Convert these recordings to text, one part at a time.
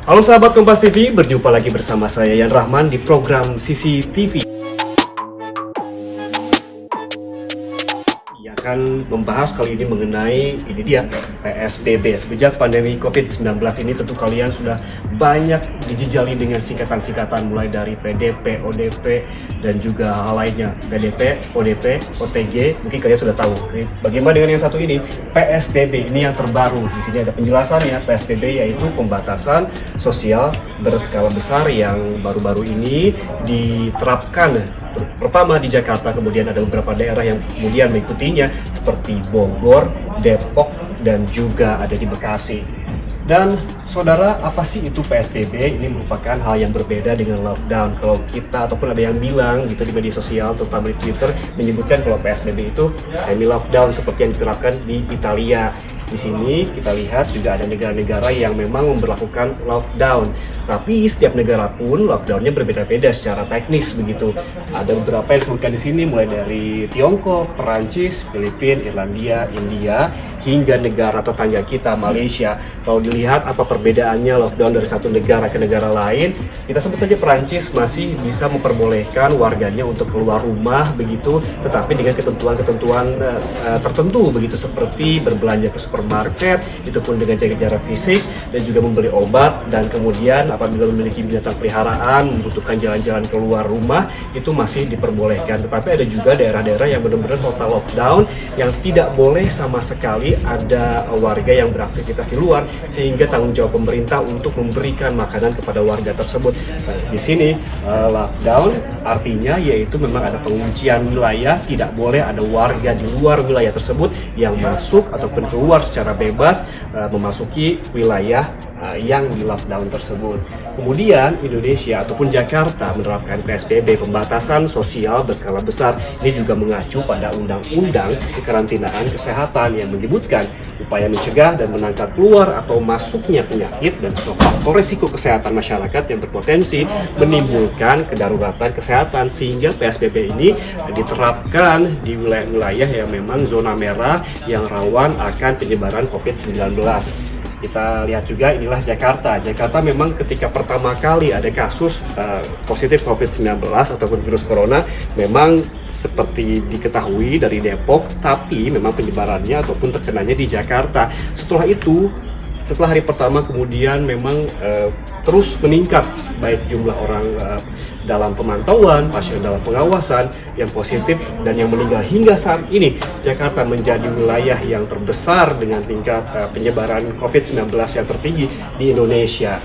Halo sahabat Kompas TV, berjumpa lagi bersama saya Yan Rahman di program CCTV. Yang akan membahas kali ini mengenai PSBB. Sejak pandemi COVID-19 ini tentu kalian sudah banyak dijejali dengan singkatan-singkatan mulai dari PDP, ODP, dan juga hal lainnya. PDP, ODP, OTG, mungkin kalian sudah tahu. Bagaimana dengan yang satu ini? PSBB ini yang terbaru. Di sini ada penjelasannya. PSBB yaitu pembatasan sosial berskala besar yang baru-baru ini diterapkan. Pertama di Jakarta, kemudian ada beberapa daerah yang kemudian mengikutinya seperti Bogor, Depok, dan juga ada di Bekasi. Dan saudara, apa sih itu PSBB? Ini merupakan hal yang berbeda dengan lockdown. Kalau kita ataupun ada yang bilang gitu di media sosial, terutama di Twitter, menyebutkan kalau PSBB itu semi lockdown seperti yang diterapkan di Italia. Di sini kita lihat juga ada negara-negara yang memang memberlakukan lockdown. Tapi setiap negara pun lockdownnya berbeda-beda secara teknis begitu. Ada beberapa yang disebutkan di sini mulai dari Tiongkok, Perancis, Filipina, Irlandia, India, hingga negara tetangga kita Malaysia. Kalau dilihat apa perbedaannya lockdown dari satu negara ke negara lain, kita sebut saja Perancis masih bisa memperbolehkan warganya untuk keluar rumah begitu, tetapi dengan ketentuan-ketentuan tertentu begitu, seperti berbelanja ke supermarket, itu pun dengan jaga jarak fisik, dan juga membeli obat, dan kemudian apabila memiliki binatang peliharaan membutuhkan jalan-jalan keluar rumah, itu masih diperbolehkan. Tetapi ada juga daerah-daerah yang benar-benar total lockdown, yang tidak boleh sama sekali ada warga yang beraktivitas di luar, sehingga tanggung jawab pemerintah untuk memberikan makanan kepada warga tersebut. Di sini lockdown artinya yaitu memang ada penguncian wilayah, tidak boleh ada warga di luar wilayah tersebut yang masuk ataupun keluar secara bebas memasuki wilayah yang di lockdown tersebut. Kemudian Indonesia ataupun Jakarta menerapkan PSBB, pembatasan sosial berskala besar. Ini juga mengacu pada Undang-Undang Kekarantinaan Kesehatan yang menyebutkan upaya mencegah dan menangkal keluar atau masuknya penyakit dan faktor risiko kesehatan masyarakat yang berpotensi menimbulkan kedaruratan kesehatan, sehingga PSBB ini diterapkan di wilayah-wilayah yang memang zona merah yang rawan akan penyebaran COVID-19. Kita lihat juga inilah Jakarta. Jakarta memang ketika pertama kali ada kasus positif COVID-19 ataupun virus corona, memang seperti diketahui dari Depok, tapi memang penyebarannya ataupun terkenanya di Jakarta. Setelah itu, setelah hari pertama kemudian memang terus meningkat, baik jumlah orang dalam pemantauan, pasien dalam pengawasan yang positif dan yang meninggal. Hingga saat ini Jakarta menjadi wilayah yang terbesar dengan tingkat penyebaran COVID-19 yang tertinggi di Indonesia.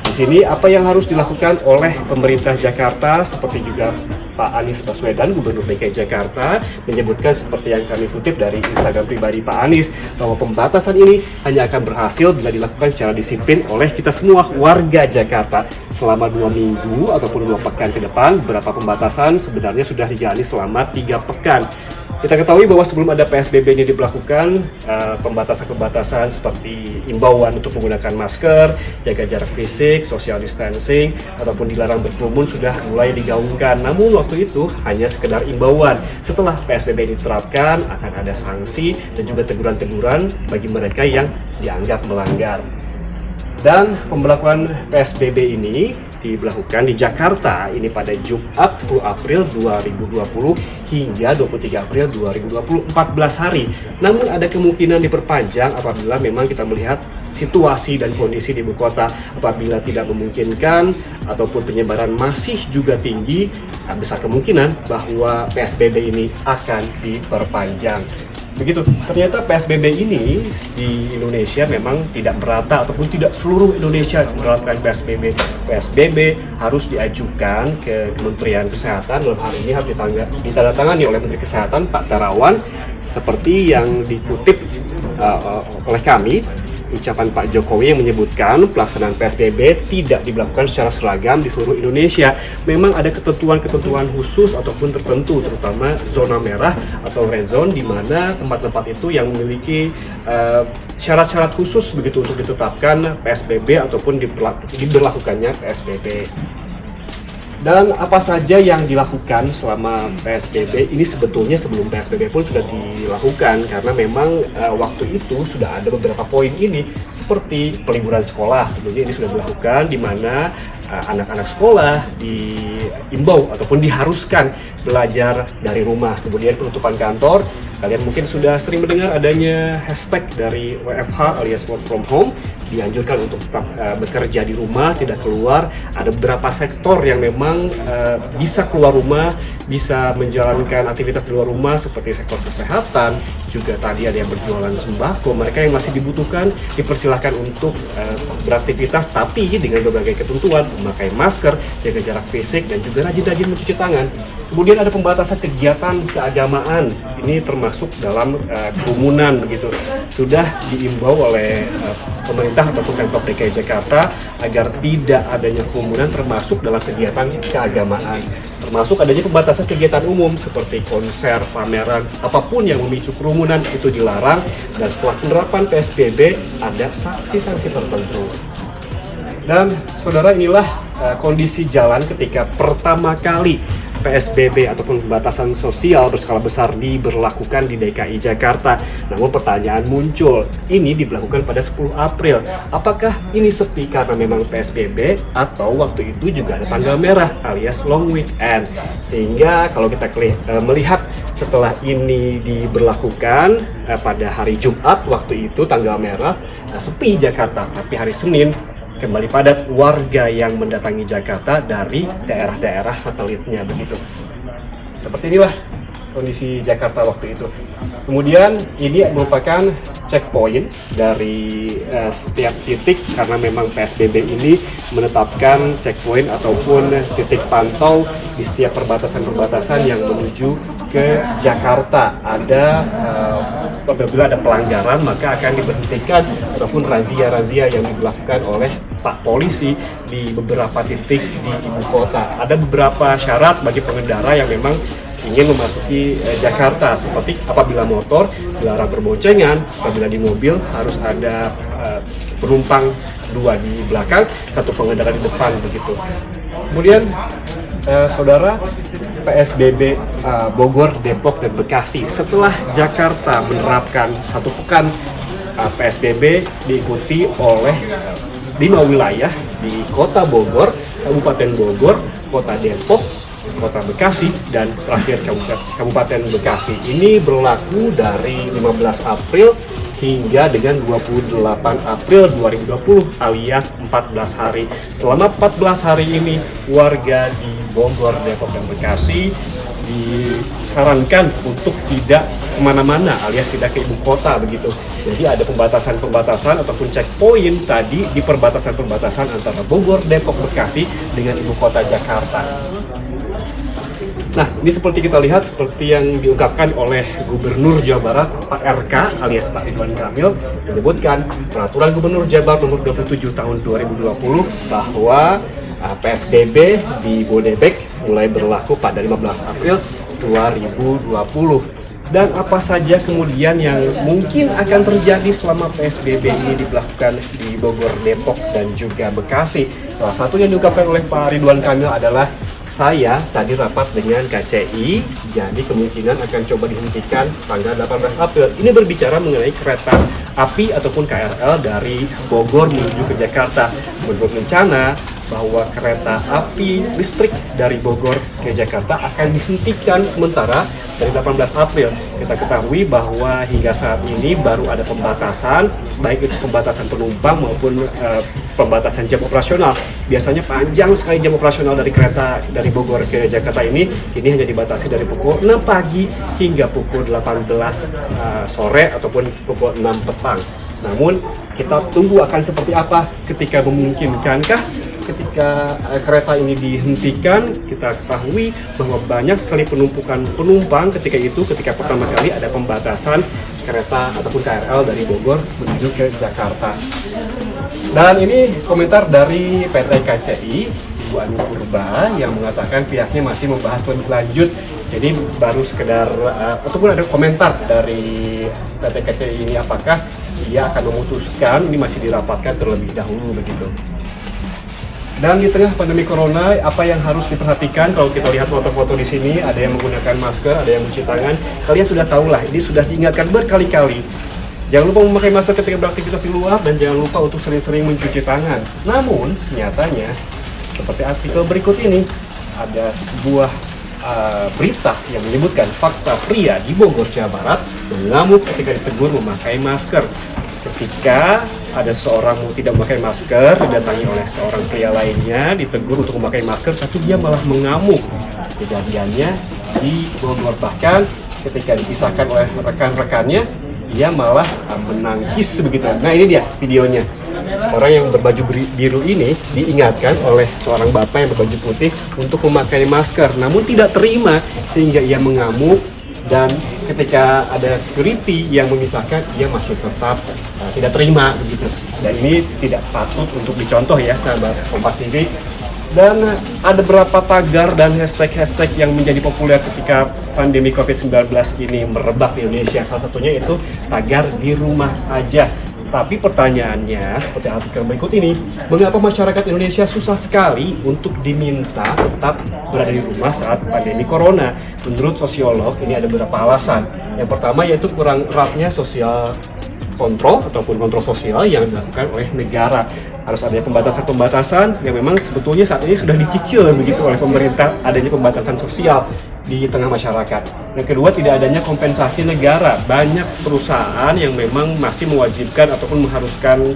Di sini apa yang harus dilakukan oleh pemerintah Jakarta, seperti juga Pak Anies Baswedan, Gubernur DKI Jakarta, menyebutkan seperti yang kami kutip dari Instagram pribadi Pak Anies, bahwa pembatasan ini hanya akan berhasil bila dilakukan secara disiplin oleh kita semua warga Jakarta. Selama 2 minggu ataupun 2 pekan ke depan, beberapa pembatasan sebenarnya sudah dijalani selama 3 pekan. Kita ketahui bahwa sebelum ada PSBB ini diberlakukan, pembatasan-pembatasan seperti imbauan untuk menggunakan masker, jaga jarak fisik, social distancing, ataupun dilarang berkerumun sudah mulai digaungkan. Namun waktu itu hanya sekedar imbauan. Setelah PSBB diterapkan, akan ada sanksi dan juga teguran-teguran bagi mereka yang dianggap melanggar. Dan pemberlakuan PSBB ini diberlakukan di Jakarta ini pada Jumat 10 April 2020 hingga 23 April 2020, 14 hari. Namun ada kemungkinan diperpanjang apabila memang kita melihat situasi dan kondisi di ibu kota. Apabila tidak memungkinkan ataupun penyebaran masih juga tinggi, besar kemungkinan bahwa PSBB ini akan diperpanjang. Begitu. Ternyata PSBB ini di Indonesia memang tidak merata ataupun tidak seluruh Indonesia menerapkan PSBB. PSBB harus diajukan ke Kementerian Kesehatan. Dalam hal ini harus ditandatangani oleh Menteri Kesehatan Pak Terawan, seperti yang dikutip oleh kami. Ucapan Pak Jokowi yang menyebutkan pelaksanaan PSBB tidak diberlakukan secara seragam di seluruh Indonesia. Memang ada ketentuan-ketentuan khusus ataupun tertentu, terutama zona merah atau red zone, di mana tempat-tempat itu yang memiliki syarat-syarat khusus begitu untuk ditetapkan PSBB ataupun diberlakukannya PSBB. Dan apa saja yang dilakukan selama PSBB ini sebetulnya sebelum PSBB pun sudah dilakukan, karena memang waktu itu sudah ada beberapa poin ini seperti peliburan sekolah. Tentunya ini sudah dilakukan, di mana anak-anak sekolah diimbau ataupun diharuskan belajar dari rumah. Kemudian penutupan kantor, kalian mungkin sudah sering mendengar adanya hashtag dari WFH alias work from home, dianjurkan untuk tetap bekerja di rumah, tidak keluar. Ada beberapa sektor yang memang bisa keluar rumah, bisa menjalankan aktivitas di luar rumah seperti sektor kesehatan, juga tadi ada yang berjualan sembako. Mereka yang masih dibutuhkan dipersilahkan untuk beraktivitas, tapi dengan berbagai ketentuan, memakai masker, jaga jarak fisik, dan juga rajin-rajin mencuci tangan. Kemudian ada pembatasan kegiatan keagamaan, ini termasuk dalam kerumunan begitu. Sudah diimbau oleh pemerintah ataupun Pemprov DKI Jakarta agar tidak adanya kerumunan termasuk dalam kegiatan keagamaan. Termasuk adanya pembatasan kegiatan umum seperti konser, pameran, apapun yang memicu kerumunan itu dilarang, dan setelah penerapan PSBB ada sanksi-sanksi tertentu. Dan saudara, inilah kondisi jalan ketika pertama kali PSBB ataupun pembatasan sosial berskala besar diberlakukan di DKI Jakarta. Namun pertanyaan muncul, ini diberlakukan pada 10 April. Apakah ini sepi karena memang PSBB atau waktu itu juga ada tanggal merah alias long weekend? Sehingga kalau kita melihat setelah ini diberlakukan pada hari Jumat waktu itu tanggal merah, sepi Jakarta, tapi hari Senin kembali padat warga yang mendatangi Jakarta dari daerah-daerah satelitnya begitu. Seperti inilah kondisi Jakarta waktu itu. Kemudian ini merupakan checkpoint dari setiap titik, karena memang PSBB ini menetapkan checkpoint ataupun titik pantau di setiap perbatasan-perbatasan yang menuju ke Jakarta. Apabila ada pelanggaran maka akan diberhentikan ataupun razia-razia yang dilakukan oleh Pak Polisi di beberapa titik di ibu kota. Ada beberapa syarat bagi pengendara yang memang ingin memasuki Jakarta, seperti apabila motor dilarang berboncengan, apabila di mobil harus ada penumpang 2 di belakang, 1 pengendara di depan begitu. Kemudian saudara, PSBB Bogor, Depok, dan Bekasi setelah Jakarta menerapkan 1 pekan PSBB diikuti oleh 5 wilayah di Kota Bogor, Kabupaten Bogor, Kota Depok, Kota Bekasi, dan terakhir Kabupaten Bekasi. Ini berlaku dari 15 April hingga dengan 28 April 2020 alias 14 hari. Selama 14 hari ini warga di Bogor, Depok, dan Bekasi disarankan untuk tidak kemana-mana alias tidak ke ibu kota begitu. Jadi ada pembatasan-pembatasan ataupun checkpoint tadi di perbatasan-perbatasan antara Bogor, Depok, Bekasi dengan ibu kota Jakarta. Nah, ini seperti kita lihat, seperti yang diungkapkan oleh Gubernur Jawa Barat, Pak RK alias Pak Ridwan Kamil, menyebutkan Peraturan Gubernur Jawa Barat Nomor 27 Tahun 2020 bahwa PSBB di Bodebek mulai berlaku pada 15 April 2020. Dan apa saja kemudian yang mungkin akan terjadi selama PSBB ini diberlakukan di Bogor, Depok, dan juga Bekasi. Salah satu yang diungkapkan oleh Pak Ridwan Kamil adalah, saya tadi rapat dengan KCI, jadi kemungkinan akan coba dihentikan tanggal 18 April. Ini berbicara mengenai kereta api ataupun KRL dari Bogor menuju ke Jakarta. Menurut rencana bahwa kereta api listrik dari Bogor ke Jakarta akan dihentikan sementara dari 18 April. Kita ketahui bahwa hingga saat ini baru ada pembatasan, baik itu pembatasan penumpang maupun pembatasan jam operasional. Biasanya panjang sekali jam operasional dari kereta dari Bogor ke Jakarta ini hanya dibatasi dari pukul 6 pagi hingga pukul 18 sore ataupun pukul 6 petang. Namun kita tunggu akan seperti apa ketika memungkinkankah ketika kereta ini dihentikan. Kita ketahui bahwa banyak sekali penumpukan penumpang ketika pertama kali ada pembatasan kereta ataupun KRL dari Bogor menuju ke Jakarta. Dan ini komentar dari PT KCI, Ibu Ani Purba, yang mengatakan pihaknya masih membahas lebih lanjut. Jadi baru sekedar ataupun ada komentar dari PT KCI ini apakah ia akan memutuskan, ini masih dirapatkan terlebih dahulu begitu. Dan di tengah pandemi corona, apa yang harus diperhatikan? Kalau kita lihat foto-foto di sini, ada yang menggunakan masker, ada yang mencuci tangan. Kalian sudah tahu lah, ini sudah diingatkan berkali-kali. Jangan lupa memakai masker ketika beraktivitas di luar dan jangan lupa untuk sering-sering mencuci tangan. Namun, nyatanya seperti artikel berikut ini, ada sebuah berita yang menyebutkan fakta pria di Bogor, Jawa Barat mengamuk ketika ditegur memakai masker. Ketika ada seseorang tidak memakai masker, didatangi oleh seorang pria lainnya, ditegur untuk memakai masker, tapi dia malah mengamuk. Kejadiannya di Bogor, bahkan ketika dipisahkan oleh rekan-rekannya, dia malah menangis begitu. Nah, ini dia videonya. Orang yang berbaju biru ini diingatkan oleh seorang bapak yang berbaju putih untuk memakai masker, namun tidak terima sehingga ia mengamuk. Dan ketika ada security yang memisahkan, dia masih tetap tidak terima begitu. Dan ini tidak patut untuk dicontoh ya, sahabat Kompas TV. Dan ada beberapa tagar dan hashtag-hashtag yang menjadi populer ketika pandemi COVID-19 ini merebak di Indonesia. Salah satunya itu tagar di rumah aja. Tapi pertanyaannya, seperti artikel berikut ini, mengapa masyarakat Indonesia susah sekali untuk diminta tetap berada di rumah saat pandemi corona? Menurut sosiolog, ini ada beberapa alasan. Yang pertama yaitu kurang eratnya sosial kontrol ataupun kontrol sosial yang dilakukan oleh negara. Harus adanya pembatasan-pembatasan yang memang sebetulnya saat ini sudah dicicil begitu oleh pemerintah, adanya pembatasan sosial di tengah masyarakat. Yang kedua, tidak adanya kompensasi negara. Banyak perusahaan yang memang masih mewajibkan ataupun mengharuskan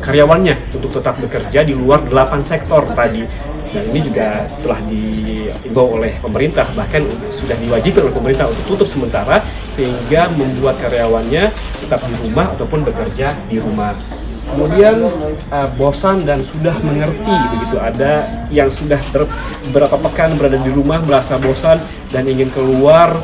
karyawannya untuk tetap bekerja di luar 8 sektor tadi. Dan ini juga telah diimbau oleh pemerintah, bahkan sudah diwajibkan oleh pemerintah untuk tutup sementara, sehingga membuat karyawannya tetap di rumah ataupun bekerja di rumah. Kemudian bosan dan sudah mengerti begitu, ada yang sudah beberapa pekan berada di rumah merasa bosan dan ingin keluar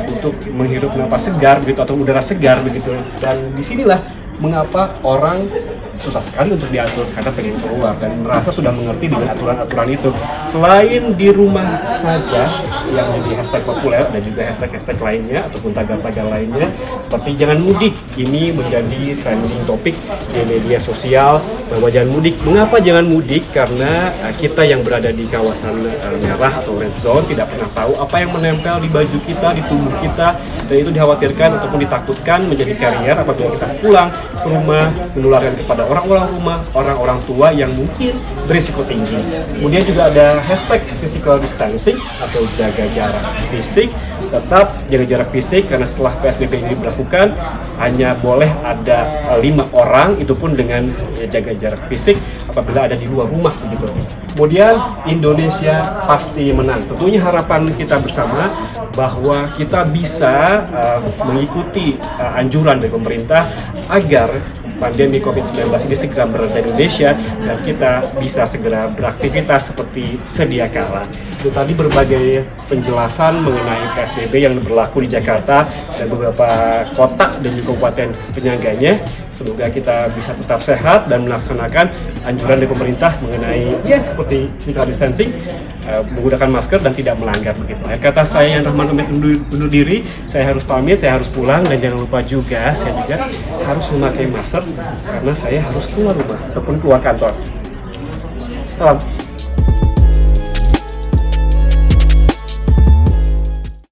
untuk menghirup napas segar begitu atau udara segar begitu. Dan disinilah mengapa orang susah sekali untuk diatur karena pengen keluar dan merasa sudah mengerti dengan aturan-aturan itu. Selain di rumah saja yang menjadi hashtag populer, dan juga hashtag-hashtag lainnya ataupun tagar-tagar lainnya seperti jangan mudik, ini menjadi trending topik di media sosial bahwa jangan mudik. Mengapa jangan mudik? Karena kita yang berada di kawasan merah atau red zone tidak pernah tahu apa yang menempel di baju kita, di tubuh kita, dan itu dikhawatirkan ataupun ditakutkan menjadi karier apabila kita pulang ke rumah menularkan kepada orang-orang tua yang mungkin berisiko tinggi. Kemudian juga ada hashtag physical distancing atau jaga jarak fisik. Tetap jaga jarak fisik karena setelah PSBB ini diberlakukan hanya boleh ada 5 orang, itu pun dengan jaga jarak fisik apabila ada di luar rumah begitu. Kemudian Indonesia pasti menang. Tentunya harapan kita bersama bahwa kita bisa mengikuti anjuran dari pemerintah agar pandemi COVID-19 ini segera berada di Indonesia dan kita bisa segera beraktivitas seperti sedia kala. Itu tadi berbagai penjelasan mengenai PSBB yang berlaku di Jakarta dan beberapa kota dan juga kabupaten penyangganya. Semoga kita bisa tetap sehat dan melaksanakan anjuran dari pemerintah mengenai seperti physical distancing, menggunakan masker dan tidak melanggar begitu. Kata saya yang Rahman Amit undur diri, saya harus pamit, saya harus pulang, dan jangan lupa juga saya juga harus memakai masker karena saya harus keluar rumah ataupun keluar kantor. Salam.